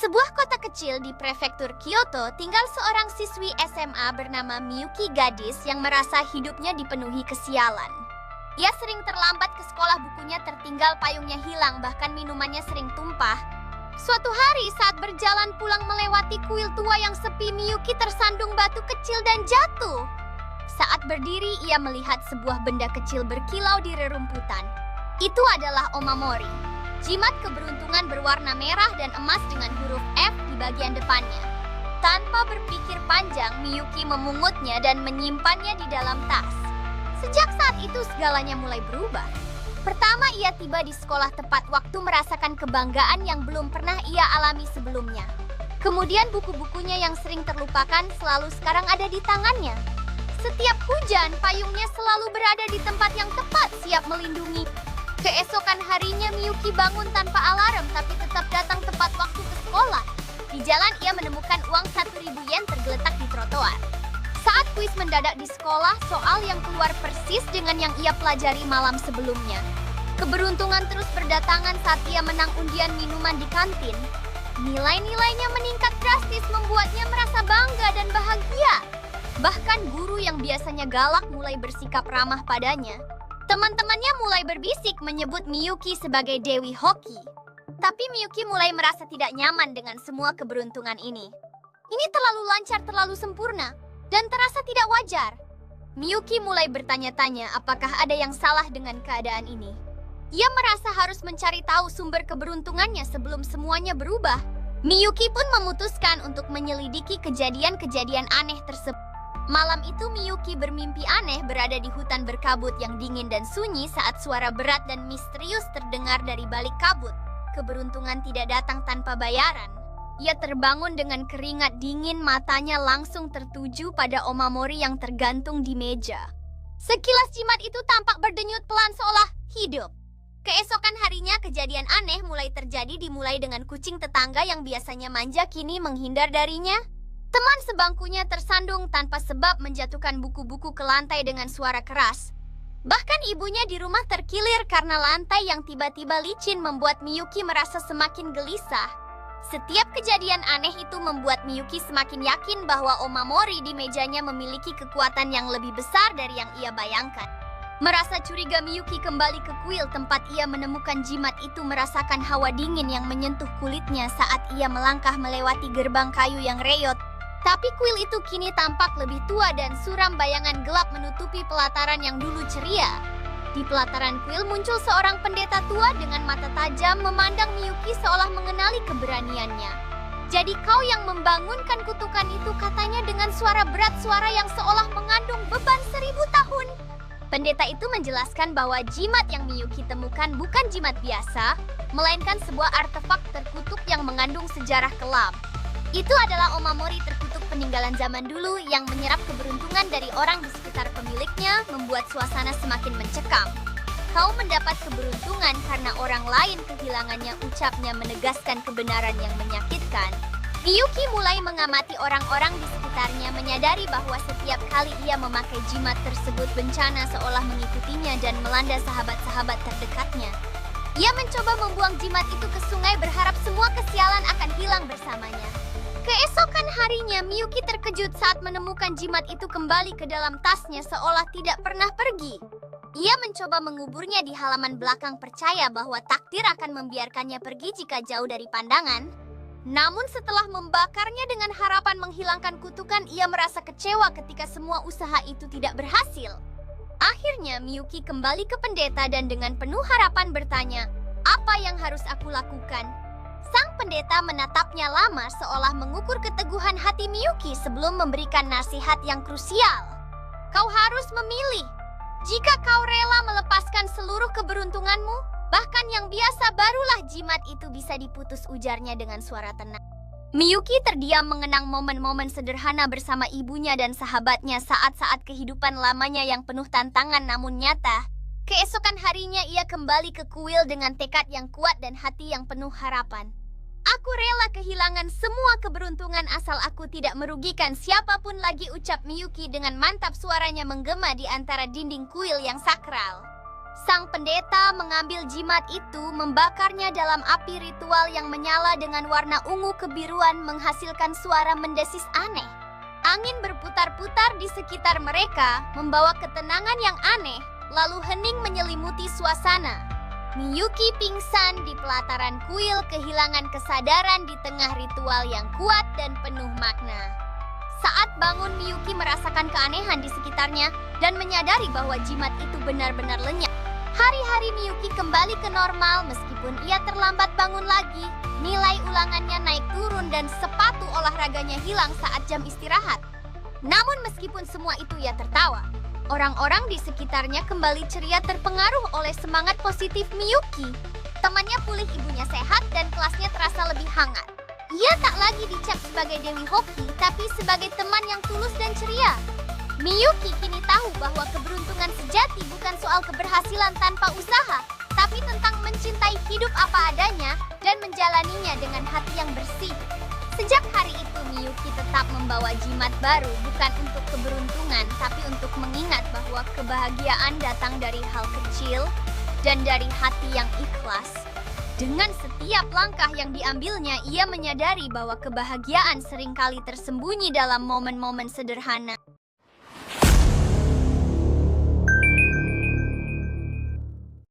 sebuah kota kecil di prefektur Kyoto, tinggal seorang siswi SMA bernama Miyuki, gadis yang merasa hidupnya dipenuhi kesialan. Ia sering terlambat ke sekolah, bukunya tertinggal, payungnya hilang, bahkan minumannya sering tumpah. Suatu hari saat berjalan pulang melewati kuil tua yang sepi, Miyuki tersandung batu kecil dan jatuh. Saat berdiri, ia melihat sebuah benda kecil berkilau di rerumputan. Itu adalah omamori, jimat keberuntungan berwarna merah dan emas dengan huruf F di bagian depannya. Tanpa berpikir panjang, Miyuki memungutnya dan menyimpannya di dalam tas. Sejak saat itu segalanya mulai berubah. Pertama, ia tiba di sekolah tepat waktu, merasakan kebanggaan yang belum pernah ia alami sebelumnya. Kemudian buku-bukunya yang sering terlupakan selalu sekarang ada di tangannya. Setiap hujan, payungnya selalu berada di tempat yang tepat, siap melindungi. Keesokan harinya, Miyuki bangun tanpa alarm tapi tetap datang tepat waktu ke sekolah. Di jalan, ia menemukan uang 1.000 yen tergeletak di trotoar. Saat kuis mendadak di sekolah, soal yang keluar persis dengan yang ia pelajari malam sebelumnya. Keberuntungan terus berdatangan saat ia menang undian minuman di kantin. Nilai-nilainya meningkat drastis, membuatnya merasa bangga dan bahagia. Bahkan guru yang biasanya galak mulai bersikap ramah padanya. Teman-temannya mulai berbisik menyebut Miyuki sebagai Dewi Hoki. Tapi Miyuki mulai merasa tidak nyaman dengan semua keberuntungan ini. Ini terlalu lancar, terlalu sempurna, dan terasa tidak wajar. Miyuki mulai bertanya-tanya apakah ada yang salah dengan keadaan ini. Ia merasa harus mencari tahu sumber keberuntungannya sebelum semuanya berubah. Miyuki pun memutuskan untuk menyelidiki kejadian-kejadian aneh tersebut. Malam itu Miyuki bermimpi aneh berada di hutan berkabut yang dingin dan sunyi saat suara berat dan misterius terdengar dari balik kabut. Keberuntungan tidak datang tanpa bayaran. Ia terbangun dengan keringat dingin, matanya langsung tertuju pada omamori yang tergantung di meja. Sekilas jimat itu tampak berdenyut pelan seolah hidup. Keesokan harinya kejadian aneh mulai terjadi, dimulai dengan kucing tetangga yang biasanya manja kini menghindar darinya. Teman sebangkunya tersandung tanpa sebab menjatuhkan buku-buku ke lantai dengan suara keras. Bahkan ibunya di rumah terkilir karena lantai yang tiba-tiba licin membuat Miyuki merasa semakin gelisah. Setiap kejadian aneh itu membuat Miyuki semakin yakin bahwa omamori di mejanya memiliki kekuatan yang lebih besar dari yang ia bayangkan. Merasa curiga, Miyuki kembali ke kuil tempat ia menemukan jimat itu, merasakan hawa dingin yang menyentuh kulitnya saat ia melangkah melewati gerbang kayu yang reot. Tapi kuil itu kini tampak lebih tua dan suram, bayangan gelap menutupi pelataran yang dulu ceria. Di pelataran kuil muncul seorang pendeta tua dengan mata tajam memandang Miyuki seolah mengenali keberaniannya. "Jadi kau yang membangunkan kutukan itu?" katanya dengan suara berat, suara yang seolah mengandung beban 1000 tahun. Pendeta itu menjelaskan bahwa jimat yang Miyuki temukan bukan jimat biasa, melainkan sebuah artefak terkutuk yang mengandung sejarah kelam. Itu adalah omamori terkutuk peninggalan zaman dulu yang menyerap keberuntungan dari orang di sekitar pemiliknya, membuat suasana semakin mencekam. "Kau mendapat keberuntungan karena orang lain kehilangannya," ucapnya menegaskan kebenaran yang menyakitkan. Miyuki mulai mengamati orang-orang di sekitarnya, menyadari bahwa setiap kali ia memakai jimat tersebut, bencana seolah mengikutinya dan melanda sahabat-sahabat terdekatnya. Ia mencoba membuang jimat itu ke sungai, berharap semua kesialan akan hilang bersamanya. Keesokan harinya, Miyuki terkejut saat menemukan jimat itu kembali ke dalam tasnya seolah tidak pernah pergi. Ia mencoba menguburnya di halaman belakang, percaya bahwa takdir akan membiarkannya pergi jika jauh dari pandangan. Namun setelah membakarnya dengan harapan menghilangkan kutukan, ia merasa kecewa ketika semua usaha itu tidak berhasil. Akhirnya Miyuki kembali ke pendeta dan dengan penuh harapan bertanya, "Apa yang harus aku lakukan?" Sang pendeta menatapnya lama seolah mengukur keteguhan hati Miyuki sebelum memberikan nasihat yang krusial. "Kau harus memilih. Jika kau rela melepaskan seluruh keberuntunganmu, bahkan yang biasa, barulah jimat itu bisa diputus," ujarnya dengan suara tenang. Miyuki terdiam mengenang momen-momen sederhana bersama ibunya dan sahabatnya, saat-saat kehidupan lamanya yang penuh tantangan namun nyata. Keesokan harinya ia kembali ke kuil dengan tekad yang kuat dan hati yang penuh harapan. "Aku rela kehilangan semua keberuntungan asal aku tidak merugikan siapapun lagi," ucap Miyuki dengan mantap, suaranya menggema di antara dinding kuil yang sakral. Sang pendeta mengambil jimat itu, membakarnya dalam api ritual yang menyala dengan warna ungu kebiruan menghasilkan suara mendesis aneh. Angin berputar-putar di sekitar mereka, membawa ketenangan yang aneh, lalu hening menyelimuti suasana. Miyuki pingsan di pelataran kuil, kehilangan kesadaran di tengah ritual yang kuat dan penuh makna. Saat bangun, Miyuki merasakan keanehan di sekitarnya dan menyadari bahwa jimat itu benar-benar lenyap. Hari-hari Miyuki kembali ke normal meskipun ia terlambat bangun lagi. Nilai ulangannya naik turun dan sepatu olahraganya hilang saat jam istirahat. Namun meskipun semua itu ia tertawa. Orang-orang di sekitarnya kembali ceria terpengaruh oleh semangat positif Miyuki. Temannya pulih, ibunya sehat, dan kelasnya terasa lebih hangat. Ia tak lagi dicap sebagai Dewi Hoki, tapi sebagai teman yang tulus dan ceria. Miyuki kini tahu bahwa keberuntungan sejati bukan soal keberhasilan tanpa usaha, tapi tentang mencintai hidup apa adanya dan menjalaninya dengan hati yang bersih. Sejak hari itu, Miyuki tetap membawa jimat baru, bukan untuk keberuntungan, tapi untuk mengingat bahwa kebahagiaan datang dari hal kecil dan dari hati yang ikhlas. Dengan setiap langkah yang diambilnya, ia menyadari bahwa kebahagiaan seringkali tersembunyi dalam momen-momen sederhana.